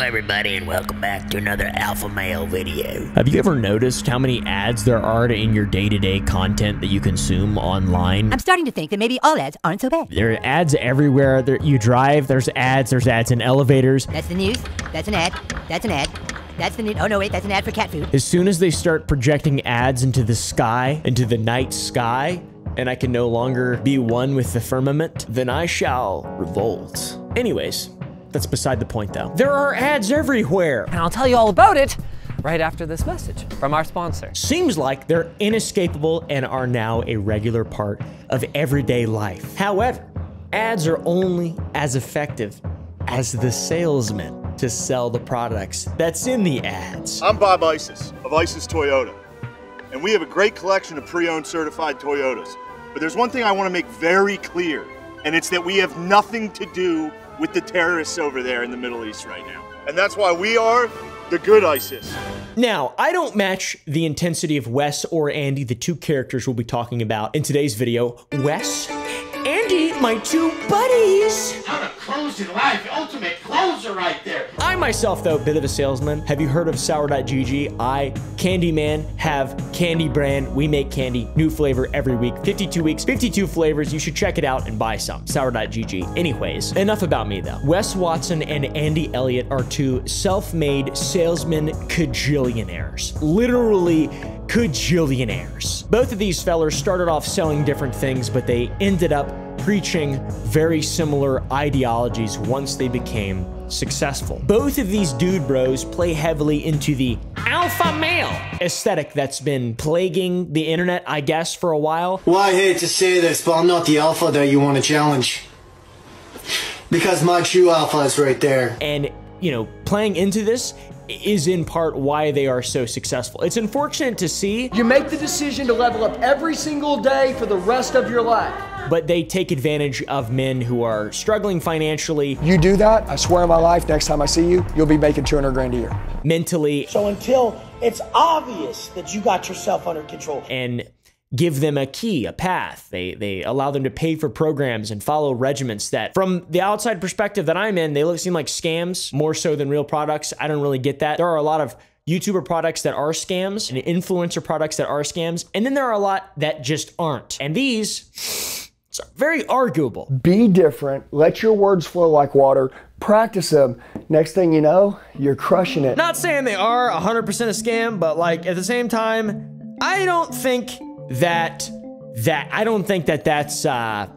everybody, and welcome back to another Alpha Male video. Have you ever noticed how many ads there are in your day-to-day content that you consume online? I'm starting to think that maybe all ads aren't so bad. There are ads everywhere. You drive, there's ads in elevators. That's the news. That's an ad. That's an ad. That's the news. Oh, no, wait, that's an ad for cat food. As soon as they start projecting ads into the sky, into the night sky, and I can no longer be one with the firmament, then I shall revolt. Anyways, that's beside the point though. There are ads everywhere. And I'll tell you all about it right after this message from our sponsor. Seems like they're inescapable and are now a regular part of everyday life. However, ads are only as effective as the salesman to sell the products that's in the ads. I'm Bob Isis of Isis Toyota, and we have a great collection of pre-owned certified Toyotas. But there's one thing I want to make very clear, and it's that we have nothing to do with the terrorists over there in the Middle East right now. And that's why we are the good ISIS. Now, I don't match the intensity of Wes or Andy, the two characters we'll be talking about in today's video. Wes, Andy, my two buddies. How to close in life, ultimate closer right there. I myself, though, a bit of a salesman. Have you heard of Sour.gg? I, Candyman, have Candy Brand. We make candy, new flavor every week. 52 weeks, 52 flavors. You should check it out and buy some. Sour.gg. Anyways, enough about me, though. Wes Watson and Andy Elliott are two self-made salesmen cajillionaires. Literally cajillionaires. Both of these fellers started off selling different things, but they ended up preaching very similar ideologies once they became successful. Both of these dude bros play heavily into the alpha male aesthetic that's been plaguing the internet, I guess, for a while. Well, I hate to say this, but I'm not the alpha that you want to challenge. Because my true alpha is right there. And, you know, playing into this is in part why they are so successful. It's unfortunate to see. You make the decision to level up every single day for the rest of your life. But they take advantage of men who are struggling financially. You do that, I swear on my life, next time I see you, you'll be making 200 grand a year. Mentally. So until it's obvious that you got yourself under control. And give them a key, a path. They allow them to pay for programs and follow regiments that, from the outside perspective that I'm in, they seem like scams more so than real products. I don't really get that. There are a lot of YouTuber products that are scams and influencer products that are scams. And then there are a lot that just aren't. And these are very arguable. Be different, let your words flow like water, practice them. Next thing you know, you're crushing it. Not saying they are 100% a scam, but like at the same time, I don't think that's I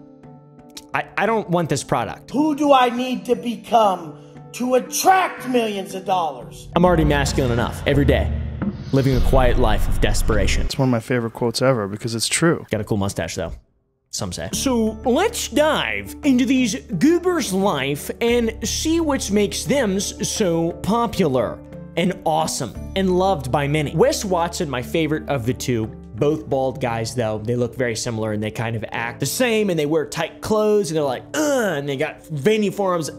don't want this product. Who do I need to become to attract millions of dollars? I'm already masculine enough every day, living a quiet life of desperation. It's one of my favorite quotes ever because it's true. Got a cool mustache though, some say. So let's dive into these goobers' life and see what makes them so popular and awesome and loved by many. Wes Watson, my favorite of the two. Both bald guys, though. They look very similar and they kind of act the same, and they wear tight clothes and they're like, and they got veiny forearms,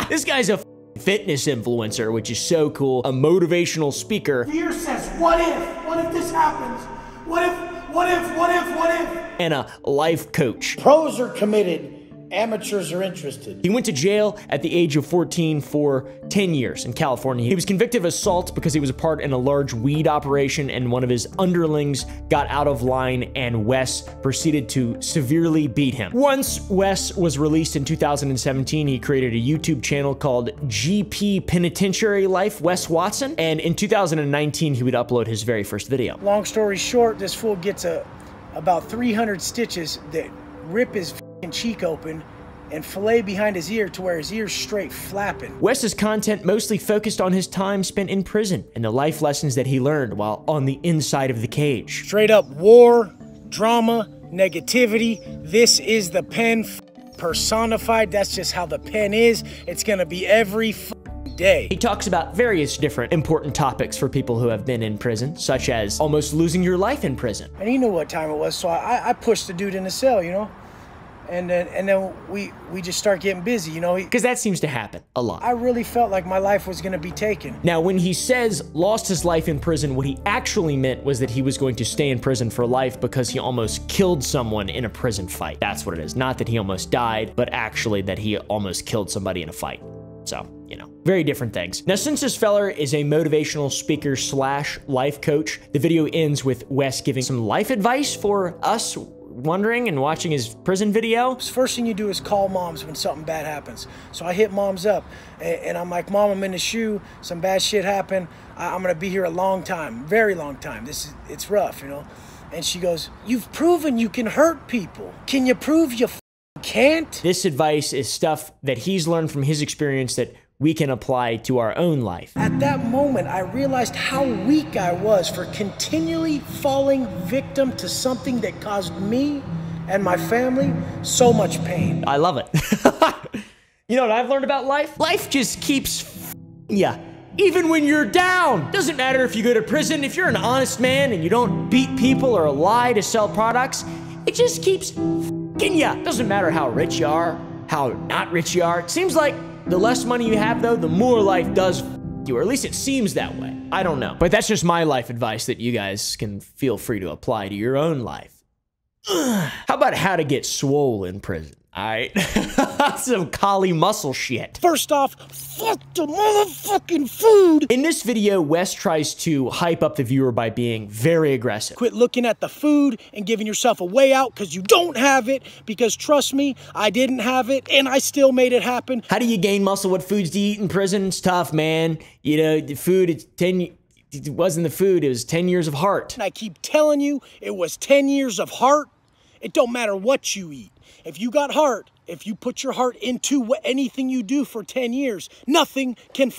This guy's a fitness influencer, which is so cool. A motivational speaker. Fear says, what if? What if this happens? What if? What if? What if? What if? And a life coach. Pros are committed. Amateurs are interested. He went to jail at the age of 14 for 10 years in California. He was convicted of assault because he was a part in a large weed operation, and one of his underlings got out of line, and Wes proceeded to severely beat him. Once Wes was released in 2017, he created a YouTube channel called GP Penitentiary Life Wes Watson, and in 2019, he would upload his very first video. Long story short, this fool gets about 300 stitches that rip his cheek open and fillet behind his ear to where his ear's straight flapping. Wes's content mostly focused on his time spent in prison and the life lessons that he learned while on the inside of the cage. Straight up war, drama, negativity. This is the pen personified. That's just how the pen is. It's gonna be every day. He talks about various different important topics for people who have been in prison, such as almost losing your life in prison. And he knew what time it was, so I pushed the dude in the cell, you know? And then we just start getting busy, you know? Because that seems to happen a lot. I really felt like my life was gonna be taken. Now, when he says lost his life in prison, what he actually meant was that he was going to stay in prison for life because he almost killed someone in a prison fight. That's what it is. Not that he almost died, but actually that he almost killed somebody in a fight. So, you know, very different things. Now, since this feller is a motivational speaker slash life coach, the video ends with Wes giving some life advice for us wondering and watching his prison video. First thing you do is call moms when something bad happens. So I hit moms up and I'm like, Mom, I'm in the shoe. Some bad shit happened. I'm gonna be here a long time, very long time. It's rough, you know? And she goes, you've proven you can hurt people. Can you prove you can't? This advice is stuff that he's learned from his experience that we can apply to our own life. At that moment, I realized how weak I was for continually falling victim to something that caused me and my family so much pain. I love it. You know what I've learned about life? Life just keeps yeah. Even when you're down. Doesn't matter if you go to prison, if you're an honest man and you don't beat people or lie to sell products, it just keeps ya. Doesn't matter how rich you are, how not rich you are. It seems like the less money you have, though, the more life does you, or at least it seems that way. I don't know. But that's just my life advice that you guys can feel free to apply to your own life. How about how to get swole in prison? All right, some Kali muscle shit. First off, fuck the motherfucking food. In this video, Wes tries to hype up the viewer by being very aggressive. Quit looking at the food and giving yourself a way out because you don't have it. Because trust me, I didn't have it and I still made it happen. How do you gain muscle? What foods do you eat in prison? It's tough, man. You know, the food, it wasn't the food, it was 10 years of heart. And I keep telling you, it was 10 years of heart. It don't matter what you eat. If you got heart, if you put your heart into anything you do for 10 years, nothing can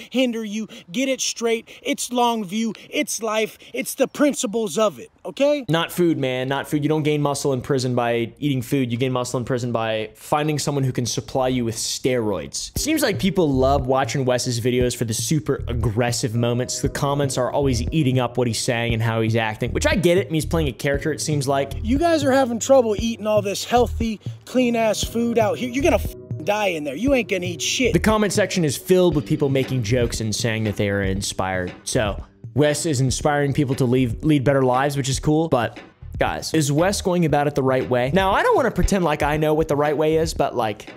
hinder you. Get it straight. It's long view. It's life. It's the principles of it, okay? Not food, man. Not food. You don't gain muscle in prison by eating food. You gain muscle in prison by finding someone who can supply you with steroids. It seems like people love watching Wes's videos for the super aggressive moments. The comments are always eating up what he's saying and how he's acting, which I get it. He's playing a character, it seems like. You guys are having trouble eating all this healthy, clean-ass food out here. You're gonna die in there. You ain't gonna eat shit. The comment section is filled with people making jokes and saying that they are inspired. So Wes is inspiring people to lead better lives, which is cool. But guys, is Wes going about it the right way? Now, I don't want to pretend like I know what the right way is, but like,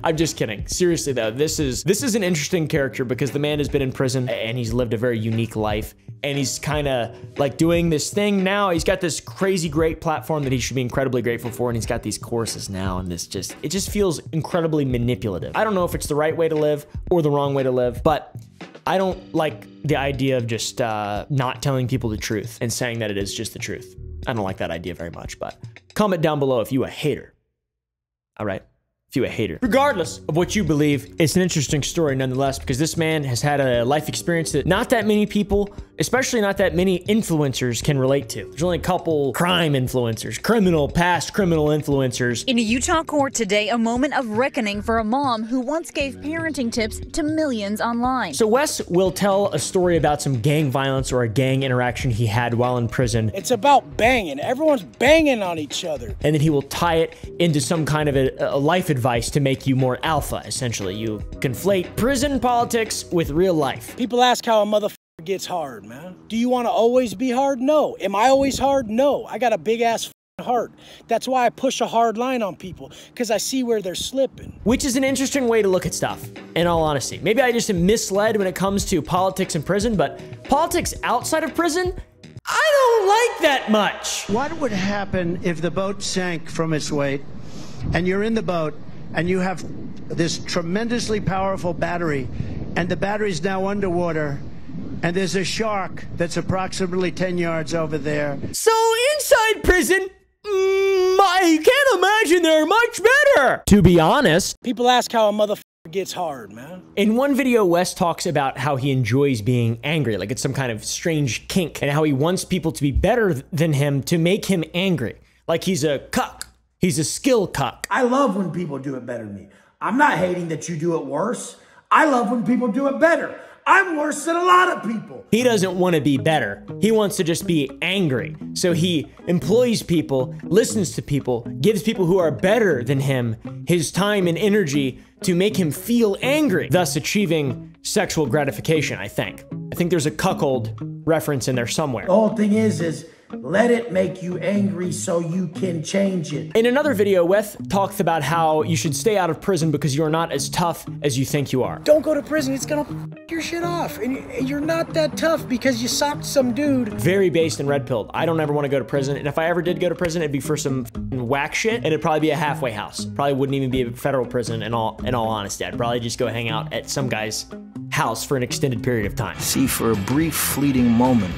I'm just kidding. Seriously though, this is an interesting character because the man has been in prison and he's lived a very unique life. And he's kind of like doing this thing now. He's got this crazy great platform that he should be incredibly grateful for. And he's got these courses now. And it just feels incredibly manipulative. I don't know if it's the right way to live or the wrong way to live, but I don't like the idea of just not telling people the truth and saying that it is just the truth. I don't like that idea very much, but comment down below if you a hater. All right. You a hater. Regardless of what you believe, it's an interesting story nonetheless because this man has had a life experience that not that many people, especially not that many influencers, can relate to. There's only a couple crime influencers, past criminal influencers. In a Utah court today, a moment of reckoning for a mom who once gave parenting tips to millions online. So Wes will tell a story about some gang violence or a gang interaction he had while in prison. It's about banging. Everyone's banging on each other. And then he will tie it into some kind of a life advice to make you more alpha, essentially. You conflate prison politics with real life. People ask how a motherfucker gets hard, man. Do you want to always be hard? No. Am I always hard? No. I got a big ass heart. That's why I push a hard line on people, because I see where they're slipping. Which is an interesting way to look at stuff, in all honesty. Maybe I just am misled when it comes to politics in prison, but politics outside of prison, I don't like that much. What would happen if the boat sank from its weight and you're in the boat and you have this tremendously powerful battery, and the battery's now underwater, and there's a shark that's approximately 10 yards over there? So inside prison, I can't imagine they're much better, to be honest. People ask how a motherfucker gets hard, man. In one video, Wes talks about how he enjoys being angry, like it's some kind of strange kink, and how he wants people to be better than him to make him angry, like he's a cuck. He's a skill cuck. I love when people do it better than me. I'm not hating that you do it worse. I love when people do it better. I'm worse than a lot of people. He doesn't want to be better. He wants to just be angry. So he employs people, listens to people, gives people who are better than him his time and energy to make him feel angry, thus achieving sexual gratification, I think. I think there's a cuckold reference in there somewhere. The whole thing is Let it make you angry so you can change it. In another video, Wes talks about how you should stay out of prison because you're not as tough as you think you are. Don't go to prison, it's gonna f your shit off. And you're not that tough because you socked some dude. Very based and red-pilled. I don't ever want to go to prison, and if I ever did go to prison, it'd be for some whack shit, and it'd probably be a halfway house. Probably wouldn't even be a federal prison in all honesty. I'd probably just go hang out at some guy's house for an extended period of time. See, for a brief, fleeting moment,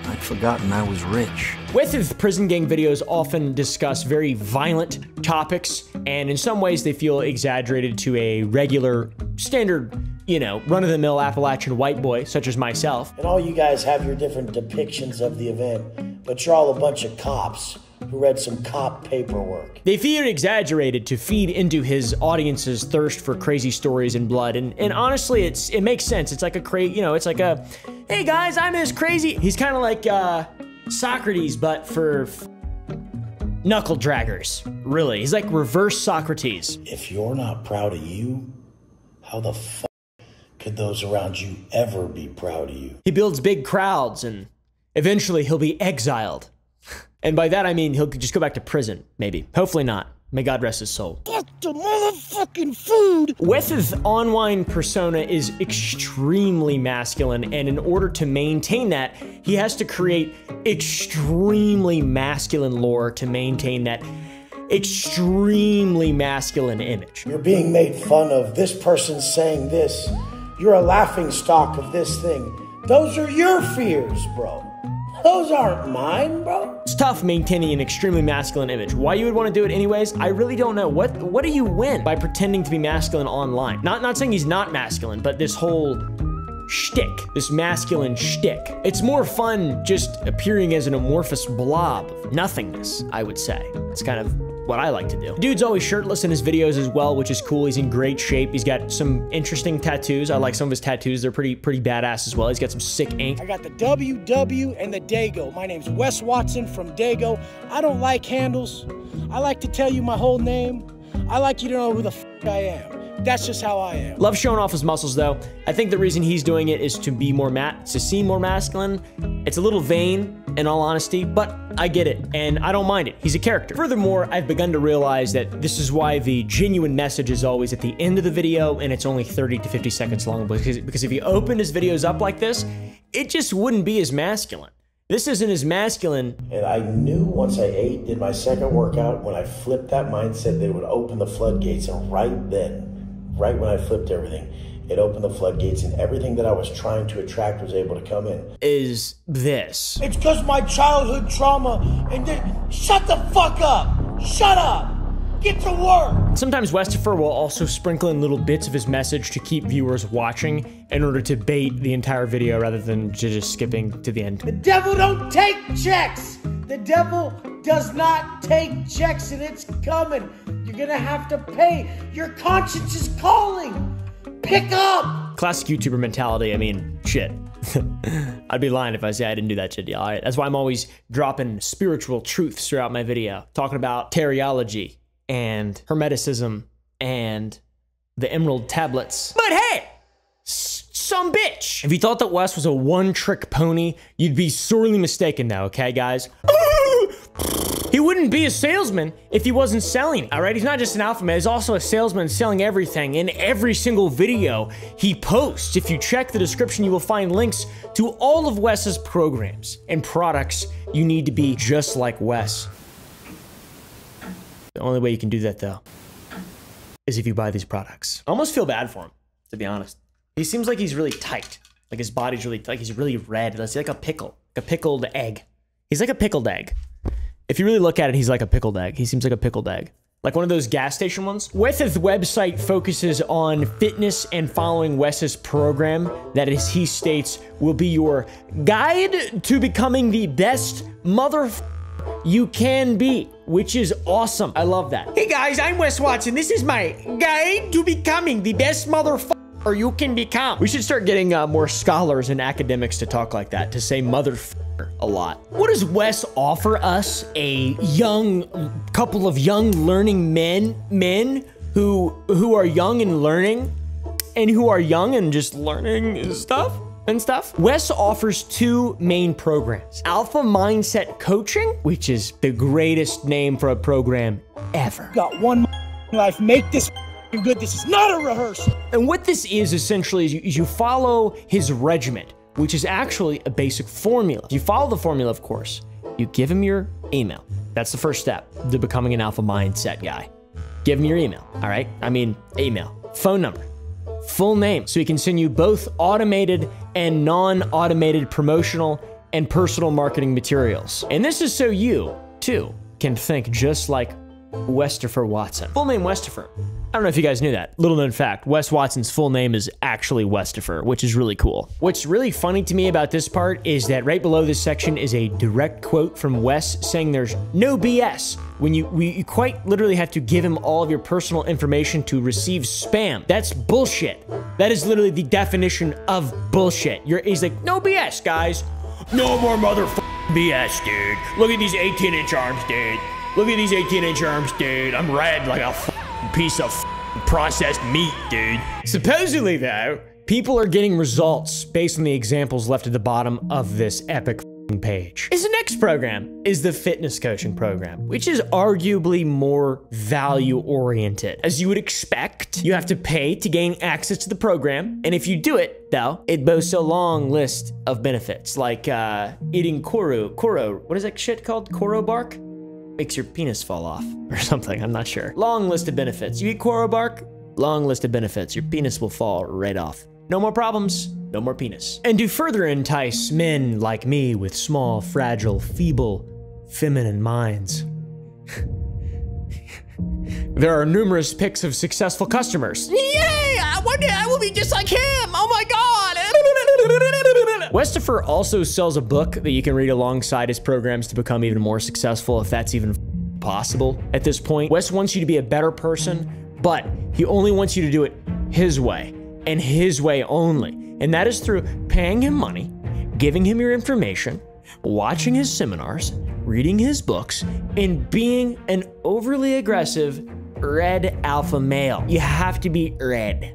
I'd forgotten I was rich. Wes's prison gang videos often discuss very violent topics, and in some ways they feel exaggerated to a regular, standard, you know, run-of-the-mill Appalachian white boy, such as myself. And all you guys have your different depictions of the event, but you're all a bunch of cops who read some cop paperwork. They feel exaggerated to feed into his audience's thirst for crazy stories and blood, and honestly, it makes sense. It's like it's like a, hey guys, I'm as crazy. He's kind of like Socrates, but for knuckle draggers, really. He's like reverse Socrates. If you're not proud of you, how the fuck could those around you ever be proud of you? He builds big crowds, and eventually he'll be exiled. And by that I mean he'll just go back to prison, maybe. Hopefully not. May God rest his soul. Fuck the motherfucking food! Wes's online persona is extremely masculine, and in order to maintain that, he has to create extremely masculine lore to maintain that extremely masculine image. You're being made fun of. This person's saying this. You're a laughing stock of this thing. Those are your fears, bro. Those aren't mine, bro. It's tough maintaining an extremely masculine image. Why you would want to do it anyways, I really don't know. What do you win by pretending to be masculine online? Not saying he's not masculine, but this whole shtick, this masculine shtick. It's more fun just appearing as an amorphous blob of nothingness, I would say. It's kind of what I like to do. Dude's always shirtless in his videos as well, which is cool. He's in great shape. He's got some interesting tattoos. I like some of his tattoos. They're pretty badass as well. He's got some sick ink. I got the WW and the Dago. My name's Wes Watson from Dago. I don't like handles. I like to tell you my whole name. I like you to know who the f I am. That's just how I am. Love showing off his muscles though. I think the reason he's doing it is to be more to seem more masculine. It's a little vain, in all honesty, but I get it, and I don't mind it. He's a character. Furthermore, I've begun to realize that this is why the genuine message is always at the end of the video, and it's only 30 to 50 seconds long, because if you open his videos up like this, it just wouldn't be as masculine. This isn't as masculine. And I knew once I did my second workout, when I flipped that mindset, that it would open the floodgates, and right then, right when I flipped everything, it opened the floodgates, and everything that I was trying to attract was able to come in. Is this. It's because my childhood trauma, and shut the fuck up! Shut up! Get to work! Sometimes Westifer will also sprinkle in little bits of his message to keep viewers watching in order to bait the entire video rather than just skipping to the end. The devil don't take checks! The devil does not take checks, and it's coming. You're gonna have to pay. Your conscience is calling. Pick up! Classic YouTuber mentality. I mean, shit. I'd be lying if I say I didn't do that shit, y'all. All right? That's why I'm always dropping spiritual truths throughout my video. Talking about teriology and hermeticism and the emerald tablets. But hey! Some bitch! If you thought that Wes was a one-trick pony, you'd be sorely mistaken now, okay, guys? He wouldn't be a salesman if he wasn't selling, all right? He's not just an alpha male, he's also a salesman selling everything in every single video he posts. If you check the description, you will find links to all of Wes's programs and products you need to be just like Wes. The only way you can do that, though, is if you buy these products. I almost feel bad for him, to be honest. He seems like he's really tight. Like his body's really, like he's really red. Let's see, like a pickle, like a pickled egg. He's like a pickled egg. If you really look at it, he's like a pickled egg. He seems like a pickled egg. Like one of those gas station ones. Wes's website focuses on fitness and following Wes's program that, as he states, will be your guide to becoming the best you can be, which is awesome. I love that. Hey guys, I'm Wes Watson. This is my guide to becoming the best you can become. We should start getting more scholars and academics to talk like that, to say a lot. What does Wes offer us? A couple of young learning men who are young and learning, and who are young and just learning stuff? and stuff. Wes offers 2 main programs. Alpha Mindset Coaching, which is the greatest name for a program ever. Got one life. Make this good. This is not a rehearsal. And what this is essentially is you follow his regiment, which is actually a basic formula. If you follow the formula, of course, you give him your email. That's the first step to becoming an Alpha Mindset guy. Give him your email, all right? I mean, email, phone number, full name, so he can send you both automated and non-automated promotional and personal marketing materials. And this is so you, too, can think just like Westopher Watson. Full name Westopher. I don't know if you guys knew that. Little known fact, Wes Watson's full name is actually Westopher, which is really cool. What's really funny to me about this part is that right below this section is a direct quote from Wes saying there's no BS when you quite literally have to give him all of your personal information to receive spam. That's bullshit. That is literally the definition of bullshit. He's like, no BS, guys. No more motherfucking BS, dude. Look at these 18-inch arms, dude. Look at these 18-inch arms, dude. I'm red like a piece of processed meat, dude. Supposedly, though, people are getting results based on the examples left at the bottom of this epic page. His next program is the fitness coaching program, which is arguably more value-oriented. As you would expect, you have to pay to gain access to the program, and if you do it, though, it boasts a long list of benefits, like eating Koro, what is that shit called? Koro bark? Makes your penis fall off or something, I'm not sure. Long list of benefits. You eat Koro bark, long list of benefits. Your penis will fall right off. No more problems, no more penis. And to further entice men like me with small, fragile, feeble, feminine minds, there are numerous pics of successful customers. Yay! One day I will be just like him! Oh my god! Westopher also sells a book that you can read alongside his programs to become even more successful, if that's even possible at this point. Wes wants you to be a better person, but he only wants you to do it his way, and his way only. And that is through paying him money, giving him your information, watching his seminars, reading his books, and being an overly aggressive red alpha male. You have to be red.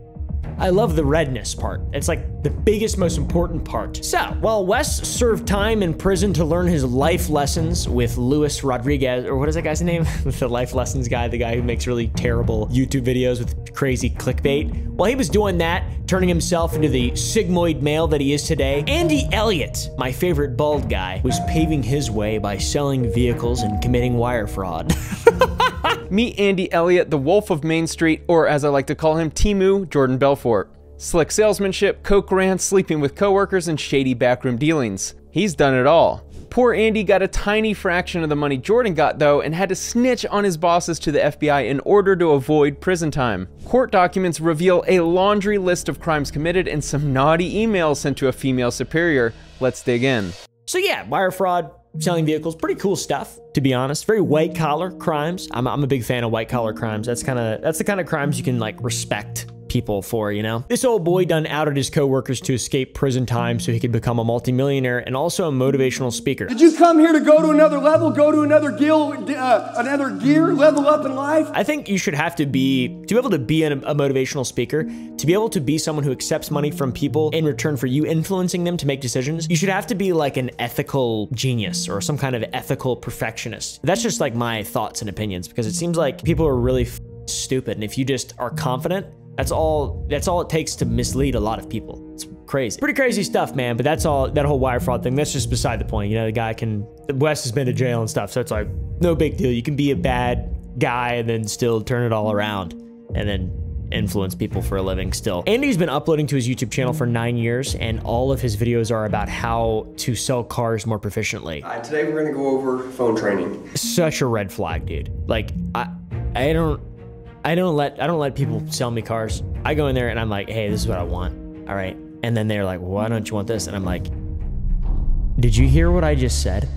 I love the redness part. It's like the biggest, most important part. So, while Wes served time in prison to learn his life lessons with Luis Rodriguez, or what is that guy's name? The life lessons guy, the guy who makes really terrible YouTube videos with crazy clickbait. While he was doing that, turning himself into the sigmoid male that he is today, Andy Elliott, my favorite bald guy, was paving his way by selling vehicles and committing wire fraud. Meet Andy Elliott, the Wolf of Main Street, or as I like to call him, Timu Jordan Belfort. Slick salesmanship, coke rants, sleeping with coworkers, and shady backroom dealings. He's done it all. Poor Andy got a tiny fraction of the money Jordan got, though, and had to snitch on his bosses to the FBI in order to avoid prison time. Court documents reveal a laundry list of crimes committed and some naughty emails sent to a female superior. Let's dig in. So yeah, wire fraud, selling vehicles, pretty cool stuff, to be honest. Very white collar crimes. I'm a big fan of white collar crimes. That's the kind of crimes you can like respect people for, you know? This old boy done outed his coworkers to escape prison time so he could become a multimillionaire and also a motivational speaker. Did you come here to go to another level, go to another gear, level up in life? I think you should have to be able to be a motivational speaker, to be able to be someone who accepts money from people in return for you influencing them to make decisions. You should have to be like an ethical genius or some kind of ethical perfectionist. That's just like my thoughts and opinions, because it seems like people are really stupid, and if you just are confident, that's all it takes to mislead a lot of people. It's crazy. Pretty crazy stuff, man, but that's all, that whole wire fraud thing, that's just beside the point. You know, Wes has been to jail and stuff, so it's like, no big deal. You can be a bad guy and then still turn it all around and then influence people for a living still. Andy's been uploading to his YouTube channel for 9 years, and all of his videos are about how to sell cars more proficiently. Today we're gonna go over phone training. Such a red flag, dude. Like, I don't let people sell me cars. I go in there and I'm like, hey, this is what I want. All right. And then they're like, well, why don't you want this? And I'm like, did you hear what I just said?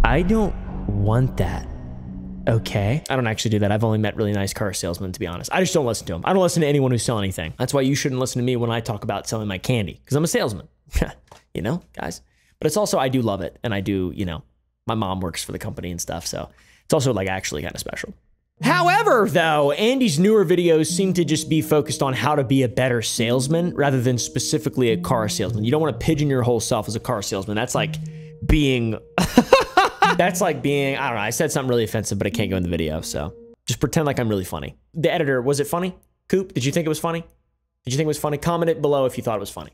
I don't want that. Okay. I don't actually do that. I've only met really nice car salesmen, to be honest. I just don't listen to them. I don't listen to anyone who sells anything. That's why you shouldn't listen to me when I talk about selling my candy, because I'm a salesman, you know, guys. But it's also, I do love it. And I do, you know, my mom works for the company and stuff. So it's also like actually kind of special. However, though, Andy's newer videos seem to just be focused on how to be a better salesman rather than specifically a car salesman. You don't want to pigeon your whole self as a car salesman. That's like being, that's like being, I don't know, I said something really offensive, but I can't go in the video, so just pretend like I'm really funny. The editor, was it funny? Coop, did you think it was funny? Did you think it was funny? Comment it below if you thought it was funny.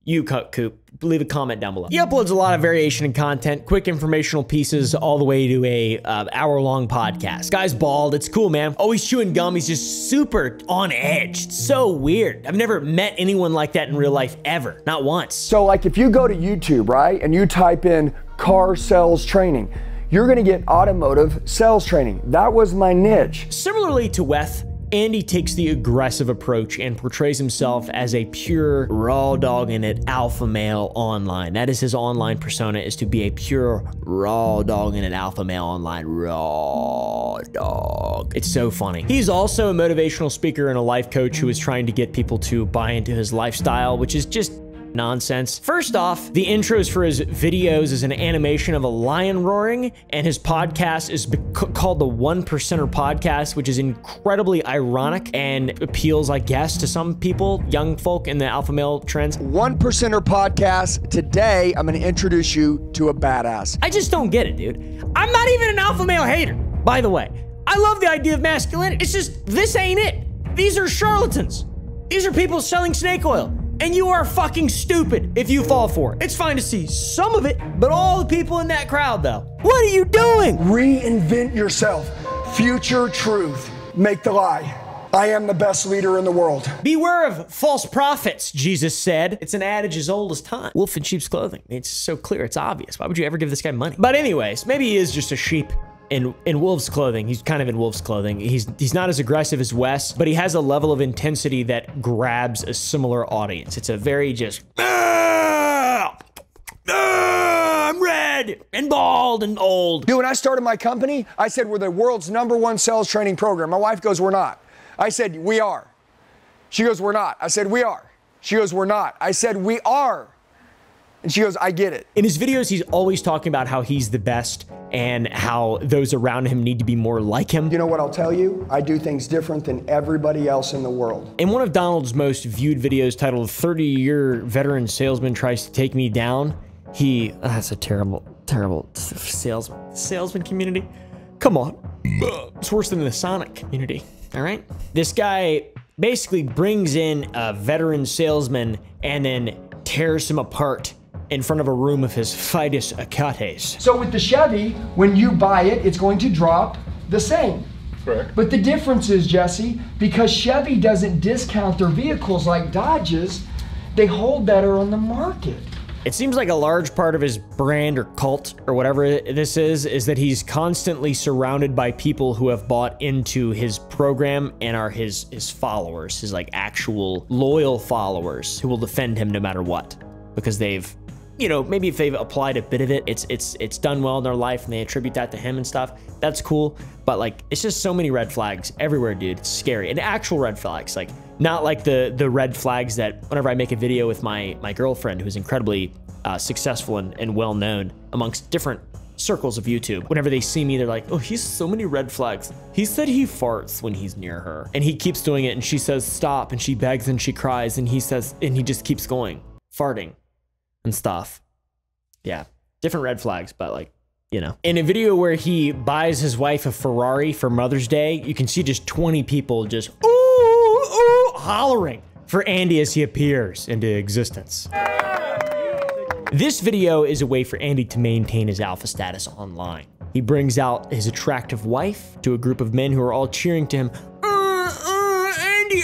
You, Coop, leave a comment down below. He uploads a lot of variation in content, quick informational pieces, all the way to a hour-long podcast. Guy's bald, it's cool, man. Always chewing gum, he's just super on edge. It's so weird. I've never met anyone like that in real life ever, not once. So like if you go to YouTube, right, and you type in car sales training, you're gonna get automotive sales training. That was my niche. Similarly to Weth, Andy takes the aggressive approach and portrays himself as a pure, raw dog in it alpha male online. That is his online persona, is to be a pure, raw dog in it alpha male online. Raw dog. It's so funny. He's also a motivational speaker and a life coach who is trying to get people to buy into his lifestyle, which is just nonsense. First off, the intros for his videos is an animation of a lion roaring, and his podcast is called the One Percenter Podcast, which is incredibly ironic and appeals, I guess, to some people, young folk in the alpha male trends. One Percenter Podcast. Today, I'm gonna introduce you to a badass. I just don't get it, dude. I'm not even an alpha male hater, by the way. I love the idea of masculinity. It's just, this ain't it. These are charlatans. These are people selling snake oil. And you are fucking stupid if you fall for it. It's fine to see some of it, but all the people in that crowd, though, what are you doing? Reinvent yourself. Future truth. Make the lie. I am the best leader in the world. Beware of false prophets, Jesus said. It's an adage as old as time. Wolf in sheep's clothing. It's so clear, it's obvious. Why would you ever give this guy money? But anyways, maybe he is just a sheep in wolf's clothing. He's kind of in wolf's clothing. He's not as aggressive as Wes, but he has a level of intensity that grabs a similar audience. It's a very just, I'm red and bald and old. Dude, when I started my company, I said we're the world's #1 sales training program. My wife goes, we're not. I said, we are. She goes, we're not. I said, we are. She goes, we're not. I said, we are. And she goes, I get it. In his videos, he's always talking about how he's the best and how those around him need to be more like him. You know what I'll tell you? I do things different than everybody else in the world. In one of Donald's most viewed videos titled 30-Year Veteran Salesman Tries to Take Me Down, that's a terrible salesman community. Come on. It's worse than the Sonic community, all right? This guy basically brings in a veteran salesman and then tears him apart in front of a room of his Fidus Achates. So with the Chevy, when you buy it, it's going to drop the same. Correct. But the difference is, Jesse, because Chevy doesn't discount their vehicles like Dodges, they hold better on the market. It seems like a large part of his brand or cult or whatever this is that he's constantly surrounded by people who have bought into his program and are his followers, his like actual loyal followers who will defend him no matter what, because they've, you know, maybe if they've applied a bit of it, it's done well in their life and they attribute that to him and stuff. That's cool. But like, it's just so many red flags everywhere, dude. It's scary. And actual red flags, like not like the red flags that whenever I make a video with my girlfriend, who's incredibly successful and well-known amongst different circles of YouTube. Whenever they see me, they're like, oh, he's so many red flags. He said he farts when he's near her. And he keeps doing it and she says, stop. And she begs and she cries and he says, and he just keeps going, farting and stuff. Yeah, different red flags, but like, you know. In a video where he buys his wife a Ferrari for Mother's Day, you can see just 20 people just ooh, ooh, hollering for Andy as he appears into existence. This video is a way for Andy to maintain his alpha status online. He brings out his attractive wife to a group of men who are all cheering to him, Andy,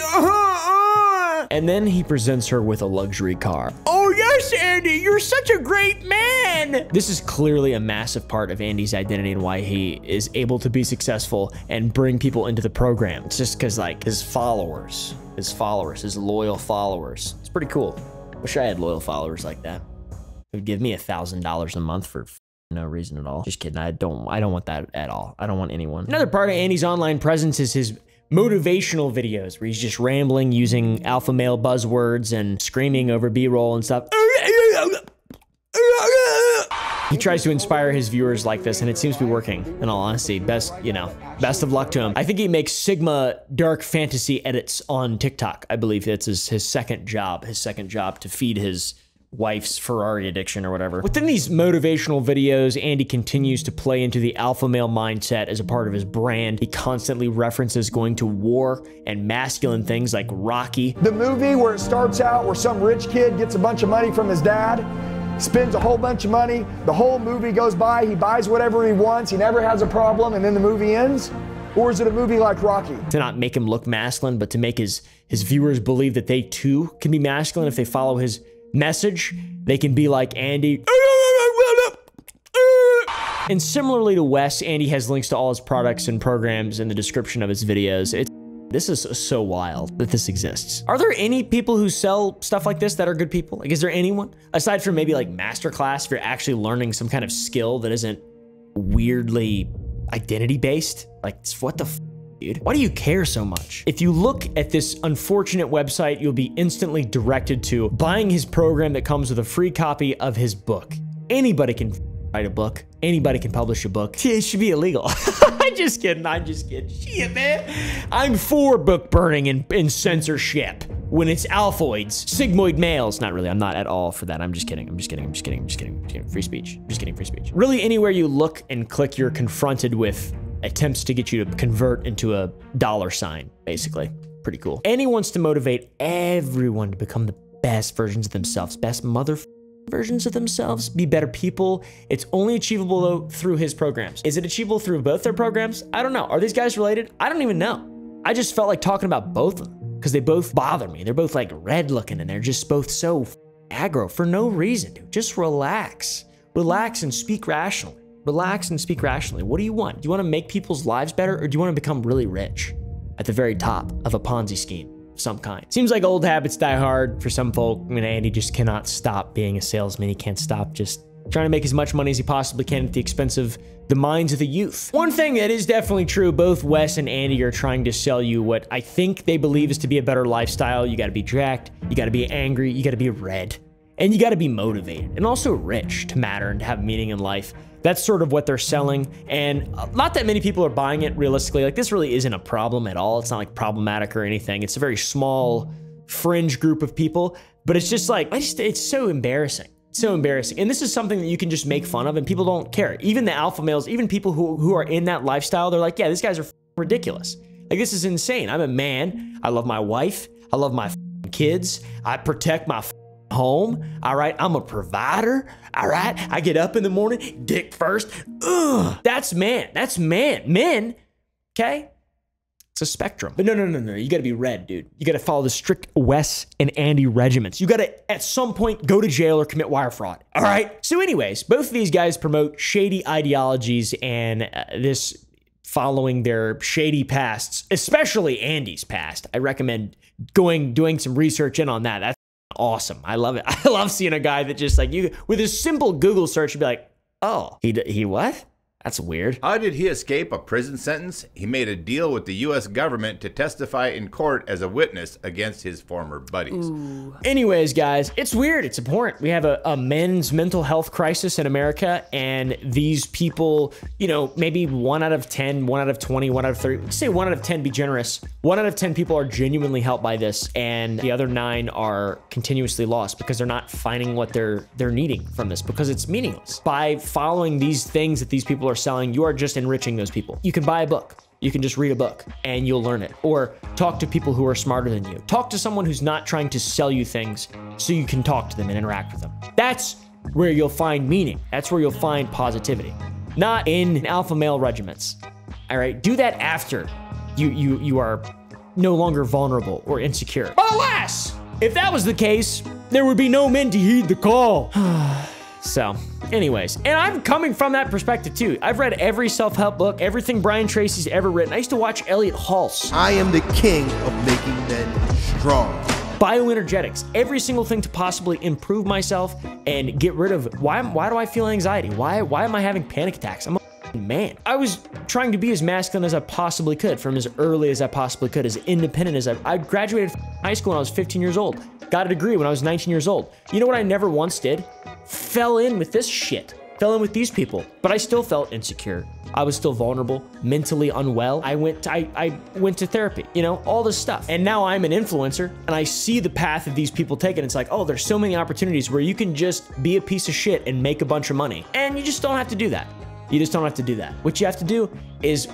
and then he presents her with a luxury car. Oh yes, Andy, you're such a great man. This is clearly a massive part of Andy's identity and why he is able to be successful and bring people into the program. It's just because like his followers, his loyal followers. It's pretty cool. Wish I had loyal followers like that. It would give me $1,000 a month for no reason at all. Just kidding. I don't want that at all. I don't want anyone. Another part of Andy's online presence is his motivational videos where he's just rambling using alpha male buzzwords and screaming over B-roll and stuff. He tries to inspire his viewers like this, and it seems to be working, in all honesty. Best of luck to him. I think he makes Sigma Dark Fantasy edits on TikTok. I believe that's his second job to feed his wife's Ferrari addiction or whatever. Within these motivational videos, Andy continues to play into the alpha male mindset as a part of his brand. He constantly references going to war and masculine things like Rocky. The movie where it starts out where some rich kid gets a bunch of money from his dad, spends a whole bunch of money, the whole movie goes by, he buys whatever he wants, he never has a problem, and then the movie ends? Or is it a movie like Rocky? To not make him look masculine, but to make his viewers believe that they too can be masculine if they follow his message. They can be like Andy. And similarly to Wes, Andy has links to all his products and programs in the description of his videos. This is so wild that this exists. Are there any people who sell stuff like this that are good people? Like, is there anyone? Aside from maybe like Masterclass, if you're actually learning some kind of skill that isn't weirdly identity-based? Like, what the f, dude? Why do you care so much? If you look at this unfortunate website, you'll be instantly directed to buying his program that comes with a free copy of his book. Anybody can write a book. Anybody can publish a book. It should be illegal. I'm just kidding. Shit, man. I'm for book burning and censorship when it's alphoids, sigmoid males. Not really. I'm not at all for that. I'm just kidding. Free speech. I'm just kidding. Free speech. Really, anywhere you look and click, you're confronted with attempts to get you to convert into a dollar sign, basically. Pretty cool. And he wants to motivate everyone to become the best versions of themselves, best versions of themselves, be better people. It's only achievable though through his programs. Is it achievable through both their programs? I don't know. Are these guys related? I don't even know. I just felt like talking about both of them because they both bother me. They're both like red looking and they're just both so aggro for no reason, dude. Just relax. Relax and speak rationally. Relax and speak rationally. What do you want? Do you want to make people's lives better, or do you want to become really rich at the very top of a Ponzi scheme of some kind? Seems like old habits die hard for some folk. I mean, Andy just cannot stop being a salesman. He can't stop just trying to make as much money as he possibly can at the expense of the minds of the youth. One thing that is definitely true, both Wes and Andy are trying to sell you what I think they believe is to be a better lifestyle. You got to be jacked, you got to be angry, you got to be red, and you got to be motivated and also rich to matter and to have meaning in life. That's sort of what they're selling, and not that many people are buying it realistically. Like, this really isn't a problem at all. It's not like problematic or anything. It's a very small fringe group of people, but it's just like, it's so embarrassing. So embarrassing. And this is something that you can just make fun of and people don't care. Even the alpha males, even people who are in that lifestyle, they're like, yeah, these guys are ridiculous. Like, this is insane. I'm a man. I love my wife. I love my kids. I protect my home. All right. I'm a provider. All right. I get up in the morning, dick first. Ugh. That's man. That's man. Men. Okay. It's a spectrum. But no. You got to be red, dude. You got to follow the strict Wes and Andy regiments. You got to, at some point, go to jail or commit wire fraud. All right. So anyways, both of these guys promote shady ideologies and this following their shady pasts, especially Andy's past. I recommend doing some research in on that. That's awesome. I love it. I love seeing a guy that just like, you with a simple Google search, you'd be like, oh, he what? That's weird. How did he escape a prison sentence? He made a deal with the U.S. government to testify in court as a witness against his former buddies. Ooh. Anyways, guys, it's weird. It's abhorrent. We have a men's mental health crisis in America, and these people, you know, maybe 1 out of 10, 1 out of 20, 1 out of 30, let's say 1 out of 10, be generous. 1 out of 10 people are genuinely helped by this, and the other 9 are continuously lost because they're not finding what they're needing from this because it's meaningless. By following these things that these people are selling, you are just enriching those people. You can buy a book. You can just read a book and you'll learn it. Or talk to people who are smarter than you. Talk to someone who's not trying to sell you things so you can talk to them and interact with them. That's where you'll find meaning. That's where you'll find positivity. Not in alpha male regiments. All right, do that after you are no longer vulnerable or insecure. But alas, if that was the case, there would be no men to heed the call. So, anyways, and I'm coming from that perspective too. I've read every self-help book, everything Brian Tracy's ever written. I used to watch Elliot Hulse. I am the king of making men strong. Bioenergetics, every single thing to possibly improve myself and get rid of, why do I feel anxiety? Why am I having panic attacks? I'm a man. I was trying to be as masculine as I possibly could from as early as I possibly could, as independent as I graduated from high school when I was 15 years old. Got a degree when I was 19 years old. You know what I never once did? Fell in with this shit. fell in with these people, but I still felt insecure. I was still vulnerable, mentally unwell. I went to therapy, you know, all this stuff. And now I'm an influencer and I see the path that these people take, and it's like, oh, there's so many opportunities where you can just be a piece of shit and make a bunch of money. And you just don't have to do that. You just don't have to do that. What you have to do is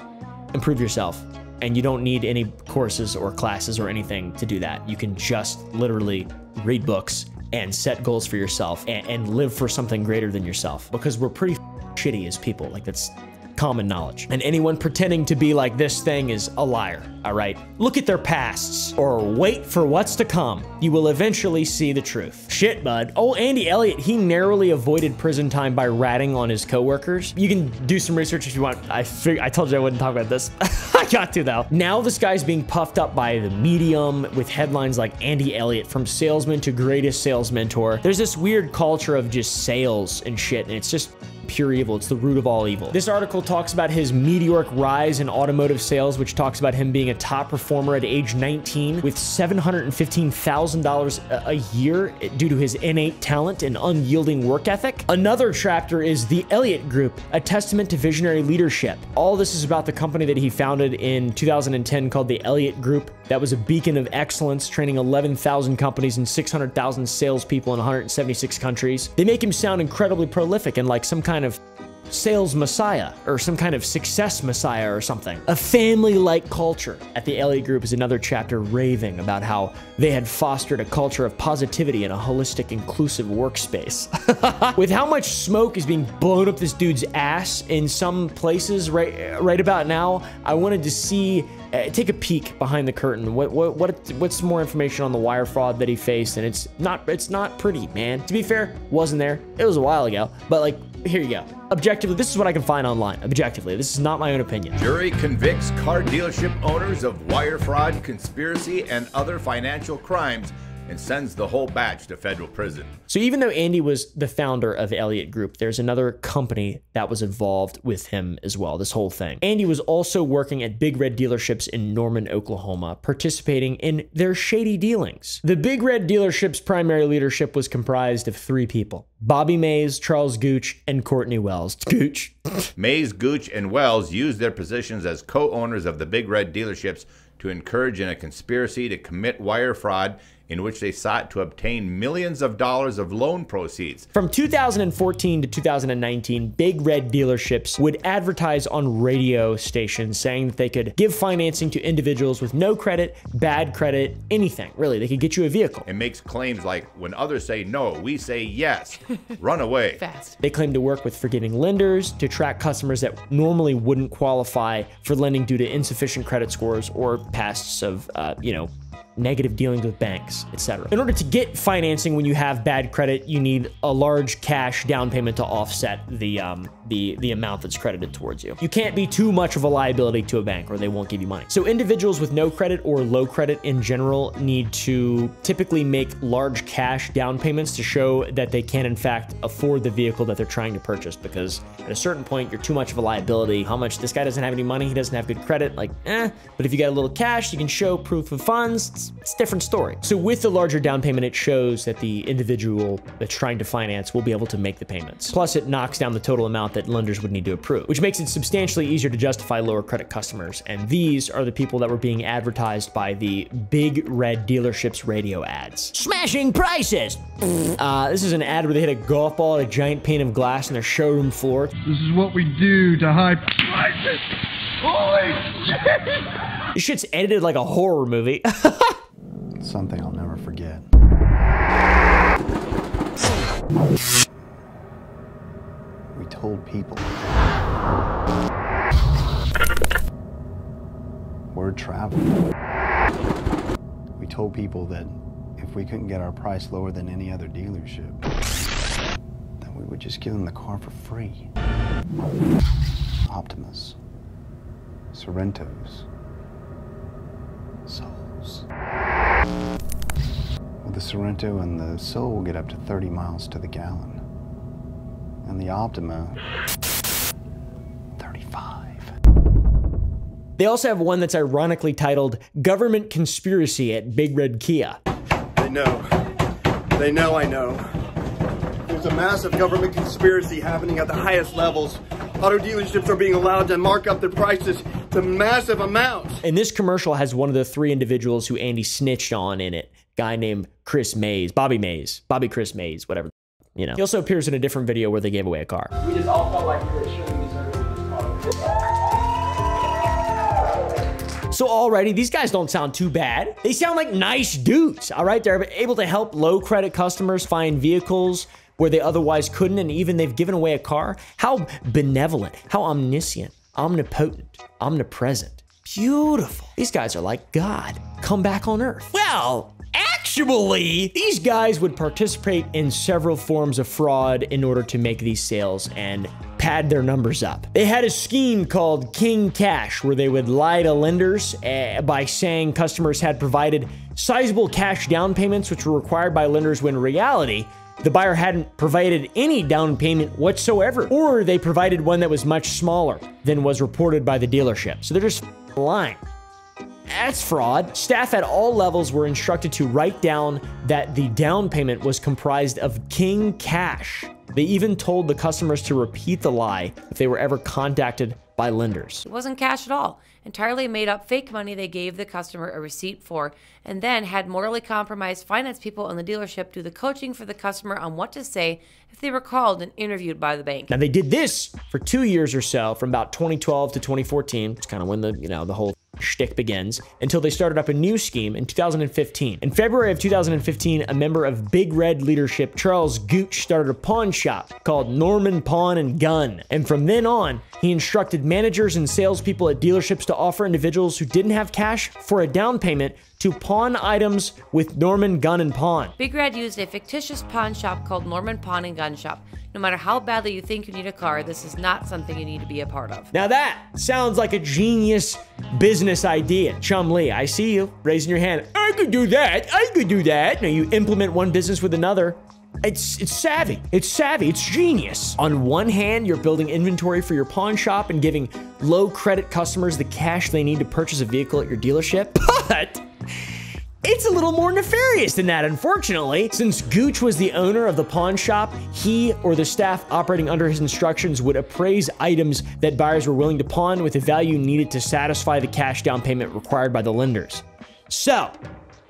improve yourself. And you don't need any courses or classes or anything to do that. You can just literally read books and set goals for yourself and live for something greater than yourself, because we're pretty shitty as people. Like, that's common knowledge. And anyone pretending to be like this thing is a liar, all right? Look at their pasts or wait for what's to come. You will eventually see the truth. Shit, bud. Oh, Andy Elliott, he narrowly avoided prison time by ratting on his coworkers. You can do some research if you want. I told you I wouldn't talk about this. I got to though. Now this guy's being puffed up by the Medium with headlines like Andy Elliott from salesman to greatest sales mentor. There's this weird culture of just sales and shit, and it's just pure evil. It's the root of all evil. This article talks about his meteoric rise in automotive sales, which talks about him being a top performer at age 19 with $715,000 a year due to his innate talent and unyielding work ethic. Another chapter is the Elliott Group, a testament to visionary leadership. All this is about the company that he founded in 2010 called the Elliott Group. That was a beacon of excellence, training 11,000 companies and 600,000 salespeople in 176 countries. They make him sound incredibly prolific and like some kind of sales messiah or some kind of success messiah or something. A family-like culture at the Elliott Group is another chapter raving about how they had fostered a culture of positivity and a holistic, inclusive workspace. With how much smoke is being blown up this dude's ass in some places right about now, I wanted to see take a peek behind the curtain. What's more information on the wire fraud that he faced? And it's not pretty, man. To be fair, wasn't there. It was a while ago, but like, here you go. Objectively, this is what I can find online. Objectively, this is not my own opinion. Jury convicts car dealership owners of wire fraud, conspiracy, and other financial crimes and sends the whole batch to federal prison. So even though Andy was the founder of the Elliott Group, there's another company that was involved with him as well, this whole thing. Andy was also working at Big Red dealerships in Norman, Oklahoma, participating in their shady dealings. The Big Red dealership's primary leadership was comprised of 3 people: Bobby Mays, Charles Gooch, and Courtney Wells. Gooch. Mays, Gooch, and Wells used their positions as co-owners of the Big Red dealerships to encourage in a conspiracy to commit wire fraud in which they sought to obtain millions of dollars of loan proceeds. From 2014 to 2019, Big Red dealerships would advertise on radio stations saying that they could give financing to individuals with no credit, bad credit, anything. Really, they could get you a vehicle. It makes claims like, when others say no, we say yes. Run away. Fast. They claim to work with forgiving lenders to track customers that normally wouldn't qualify for lending due to insufficient credit scores or pasts of, negative dealings with banks, etc. In order to get financing when you have bad credit, you need a large cash down payment to offset the amount that's credited towards you. You can't be too much of a liability to a bank or they won't give you money. So individuals with no credit or low credit in general need to typically make large cash down payments to show that they can in fact afford the vehicle that they're trying to purchase, because at a certain point you're too much of a liability. How much? This guy doesn't have any money, he doesn't have good credit, like but if you got a little cash, you can show proof of funds. It's a different story. So with the larger down payment, it shows that the individual that's trying to finance will be able to make the payments. Plus it knocks down the total amount that lenders would need to approve, which makes it substantially easier to justify lower credit customers. And these are the people that were being advertised by the Big Red dealerships radio ads. Smashing prices! This is an ad where they hit a golf ball at a giant pane of glass in their showroom floor. This is what we do to high prices. Holy shit! This shit's edited like a horror movie. Something I'll never forget. We told people. Word traveled. We told people that if we couldn't get our price lower than any other dealership, then we would just give them the car for free. Optimus. Sorrentos. Souls. Well, the Sorrento and the Soul will get up to 30 miles to the gallon. And the Optima, 35. They also have one that's ironically titled Government Conspiracy at Big Red Kia. They know. They know I know. There's a massive government conspiracy happening at the highest levels. Auto dealerships are being allowed to mark up their prices to massive amounts. And this commercial has one of the 3 individuals who Andy snitched on in it. Guy named Chris Mays, Bobby Chris Mays, whatever, you know. He also appears in a different video where they gave away a car. We just all felt like we were showing this So already, these guys don't sound too bad. They sound like nice dudes, all right? They're able to help low credit customers find vehicles where they otherwise couldn't, and even they've given away a car. How benevolent, how omniscient, omnipotent, omnipresent. Beautiful. These guys are like God come back on earth. Well, actually, these guys would participate in several forms of fraud in order to make these sales and pad their numbers up. They had a scheme called King Cash where they would lie to lenders by saying customers had provided sizable cash down payments which were required by lenders when in reality, the buyer hadn't provided any down payment whatsoever, or they provided one that was much smaller than was reported by the dealership. So they're just lying. That's fraud. Staff at all levels were instructed to write down that the down payment was comprised of King Cash. They even told the customers to repeat the lie if they were ever contacted by lenders. It wasn't cash at all. Entirely made up fake money they gave the customer a receipt for, and then had morally compromised finance people in the dealership do the coaching for the customer on what to say if they were called and interviewed by the bank. Now they did this for 2 years or so, from about 2012 to 2014. It's kind of when the whole shtick begins, until they started up a new scheme in 2015. In February of 2015, a member of Big Red leadership, Charles Gooch, started a pawn shop called Norman Pawn and Gun. And from then on, he instructed managers and salespeople at dealerships to offer individuals who didn't have cash for a down payment to pawn items with Norman Gun and Pawn. Big Red used a fictitious pawn shop called Norman Pawn and Gun Shop. No matter how badly you think you need a car, this is not something you need to be a part of. Now that sounds like a genius business idea. Chum Lee, I see you raising your hand. I could do that. I could do that. Now you implement one business with another. It's savvy. It's savvy. It's genius. On one hand, you're building inventory for your pawn shop and giving low credit customers the cash they need to purchase a vehicle at your dealership. But it's a little more nefarious than that, unfortunately. Since Gooch was the owner of the pawn shop, he or the staff operating under his instructions would appraise items that buyers were willing to pawn with the value needed to satisfy the cash down payment required by the lenders. So,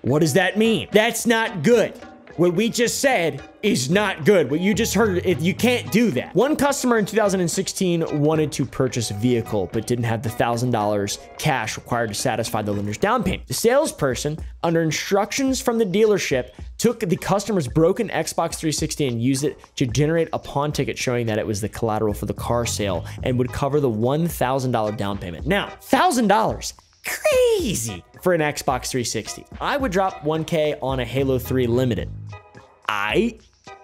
what does that mean? That's not good. What we just said is not good. What you just heard, you can't do that. One customer in 2016 wanted to purchase a vehicle, but didn't have the $1,000 cash required to satisfy the lender's down payment. The salesperson, under instructions from the dealership, took the customer's broken Xbox 360 and used it to generate a pawn ticket showing that it was the collateral for the car sale and would cover the $1,000 down payment. Now, $1,000. Crazy for an Xbox 360. I would drop 1K on a Halo 3 Limited.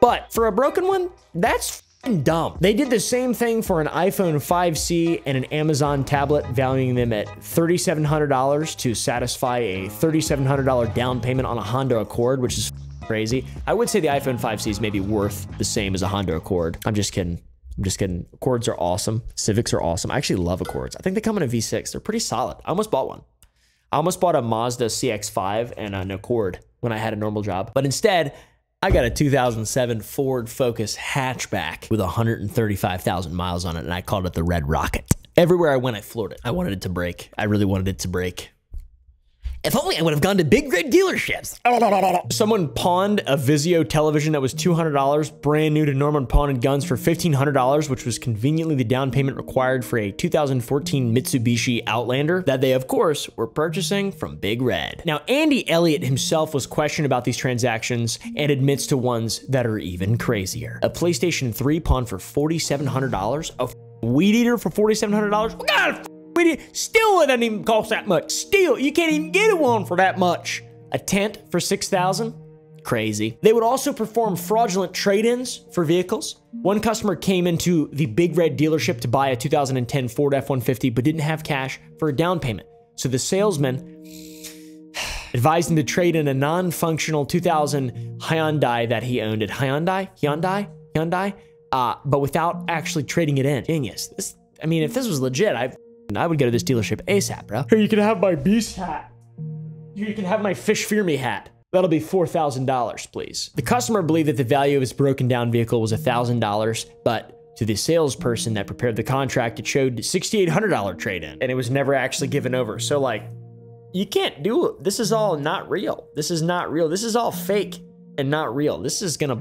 But for a broken one, that's dumb. They did the same thing for an iPhone 5C and an Amazon tablet, valuing them at $3,700 to satisfy a $3,700 down payment on a Honda Accord, which is crazy. I would say the iPhone 5C is maybe worth the same as a Honda Accord. I'm just kidding. I'm just kidding. Accords are awesome. Civics are awesome. I actually love Accords. I think they come in a V6. They're pretty solid. I almost bought one. I almost bought a Mazda CX-5 and an Accord when I had a normal job. But instead, I got a 2007 Ford Focus hatchback with 135,000 miles on it, and I called it the Red Rocket. Everywhere I went, I floored it. I wanted it to break. I really wanted it to break. If only I would have gone to Big Red dealerships. Someone pawned a Vizio television that was $200, brand new to Norman Pawn and Guns for $1,500, which was conveniently the down payment required for a 2014 Mitsubishi Outlander that they, of course, were purchasing from Big Red. Now, Andy Elliott himself was questioned about these transactions and admits to ones that are even crazier. A PlayStation 3 pawned for $4,700, a weed eater for $4,700. What kind of still, it doesn't even cost that much. Still, you can't even get one for that much. A tent for $6,000? Crazy. They would also perform fraudulent trade-ins for vehicles. One customer came into the Big Red dealership to buy a 2010 Ford F-150, but didn't have cash for a down payment. So the salesman advised him to trade in a non-functional 2000 Hyundai that he owned at Hyundai, but without actually trading it in. Genius. I mean, if this was legit, I would go to this dealership ASAP, bro. Here, you can have my Beast hat. You can have my Fish Fear Me hat. That'll be $4,000, please. The customer believed that the value of his broken down vehicle was $1,000, but to the salesperson that prepared the contract, it showed $6,800 trade-in, and it was never actually given over. So like, you can't do it. This is all not real. This is not real. This is all fake and not real. This is gonna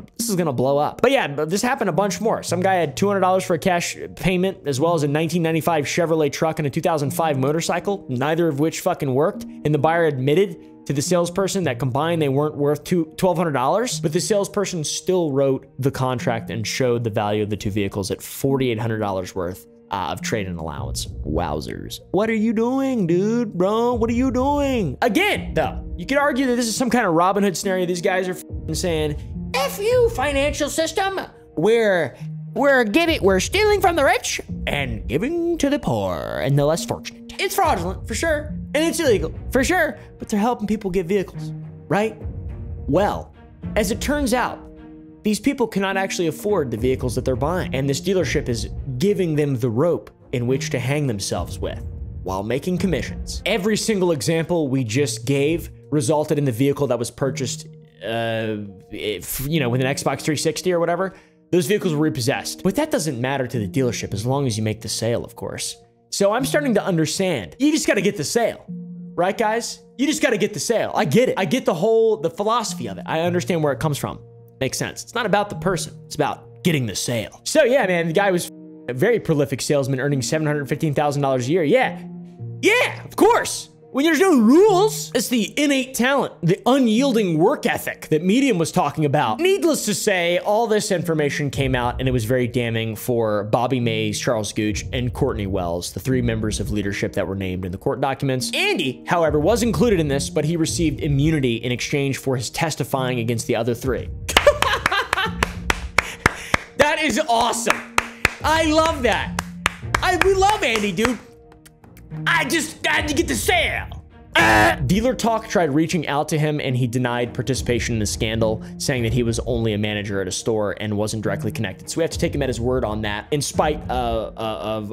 blow up. But yeah, this happened a bunch more. Some guy had $200 for a cash payment, as well as a 1995 Chevrolet truck and a 2005 motorcycle, neither of which fucking worked. And the buyer admitted to the salesperson that combined they weren't worth $1,200, but the salesperson still wrote the contract and showed the value of the two vehicles at $4,800 worth of trade-in allowance. Wowzers. What are you doing, dude, bro? What are you doing? Again, though, you could argue that this is some kind of Robin Hood scenario. These guys are saying, F you, financial system. We're stealing from the rich and giving to the poor and the less fortunate. It's fraudulent, for sure. And it's illegal, for sure. But they're helping people get vehicles, right? Well, as it turns out, these people cannot actually afford the vehicles that they're buying. And this dealership is giving them the rope in which to hang themselves with while making commissions. Every single example we just gave resulted in the vehicle that was purchased, with an Xbox 360 or whatever. Those vehicles were repossessed. But that doesn't matter to the dealership as long as you make the sale, of course. So I'm starting to understand. You just got to get the sale, right, guys? You just got to get the sale. I get it. I get the philosophy of it. I understand where it comes from. Makes sense. It's not about the person. It's about getting the sale. So yeah, man, the guy was a very prolific salesman earning $715,000 a year. Yeah, of course. When there's no rules, it's the innate talent, the unyielding work ethic that Medium was talking about. Needless to say, all this information came out and it was very damning for Bobby Mays, Charles Gooch, and Courtney Wells, the three members of leadership that were named in the court documents. Andy, however, was included in this, but he received immunity in exchange for his testifying against the other three. That is awesome. I love that. We love Andy, dude. I just had to get the sale. Dealer Talk tried reaching out to him and he denied participation in the scandal, saying that he was only a manager at a store and wasn't directly connected. So we have to take him at his word on that. In spite of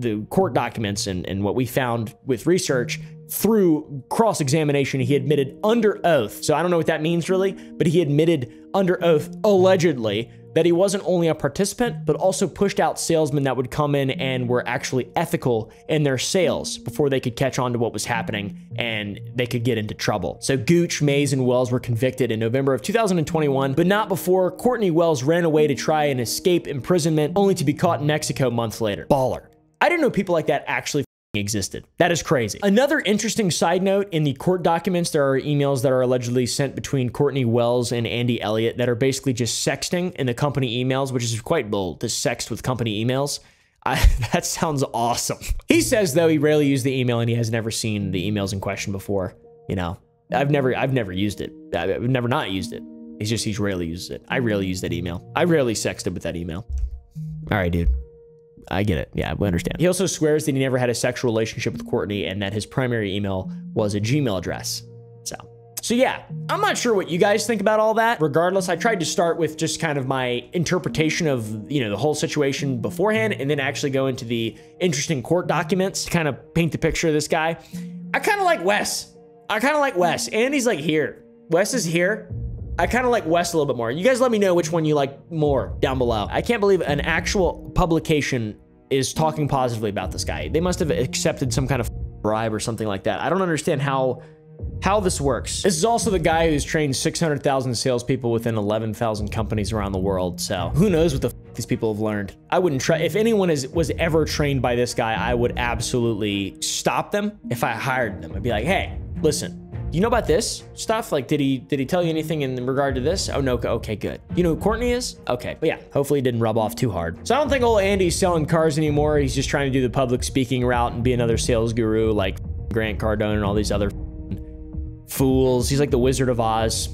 the court documents and what we found with research, through cross-examination, he admitted under oath. So I don't know what that means really, but he admitted under oath, allegedly, that he wasn't only a participant, but also pushed out salesmen that would come in and were actually ethical in their sales before they could catch on to what was happening and they could get into trouble. So Gooch, Mays, and Wells were convicted in November of 2021, but not before Courtney Wells ran away to try and escape imprisonment, only to be caught in Mexico months later. Baller. I didn't know people like that actually existed. That is crazy. Another interesting side note, in the court documents, there are emails that are allegedly sent between Courtney Wells and Andy Elliott that are basically just sexting in the company emails, which is quite bold to sext with company emails. That sounds awesome. He says, though, he rarely used the email and he has never seen the emails in question before. You know, I've never used it. I've never not used it. It's just he's rarely used it. I rarely use that email. I rarely sexted with that email. All right, dude. I get it. Yeah, we understand. He also swears that he never had a sexual relationship with Courtney and that his primary email was a Gmail address. So yeah, I'm not sure what you guys think about all that. Regardless, I tried to start with just kind of my interpretation of, the whole situation beforehand and then actually go into the interesting court documents to kind of paint the picture of this guy. I kind of like Wes. Andy's like here. Wes is here. I kind of like Wes a little bit more. You guys let me know which one you like more down below. I can't believe an actual publication is talking positively about this guy. They must have accepted some kind of bribe or something like that. I don't understand how this works. This is also the guy who's trained 600,000 salespeople within 11,000 companies around the world. So who knows what the f these people have learned. I wouldn't try. If anyone was ever trained by this guy, I would absolutely stop them if I hired them. I'd be like, hey, listen, you know about this stuff? Like, did he tell you anything in regard to this? Oh, no. Okay, good. You know who Courtney is? Okay. But yeah, hopefully it didn't rub off too hard. So I don't think old Andy's selling cars anymore. He's just trying to do the public speaking route and be another sales guru like Grant Cardone and all these other fools. He's like the Wizard of Oz.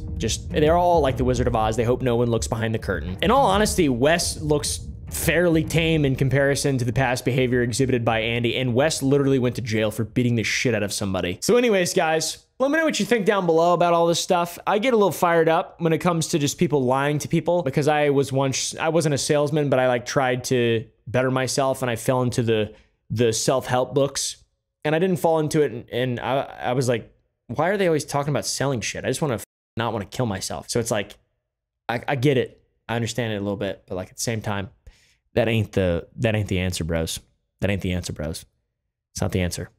They're all like the Wizard of Oz. They hope no one looks behind the curtain. In all honesty, Wes looks fairly tame in comparison to the past behavior exhibited by Andy, and Wes literally went to jail for beating the shit out of somebody. So anyways, guys, let me know what you think down below about all this stuff. I get a little fired up when it comes to just people lying to people, because I wasn't a salesman, but I tried to better myself and I fell into the self-help books and I didn't fall into it. And I was like, why are they always talking about selling shit? I just want to not want to kill myself. So it's like, I get it. I understand it a little bit, but like at the same time, that ain't the answer, bros. That ain't the answer, bros. It's not the answer.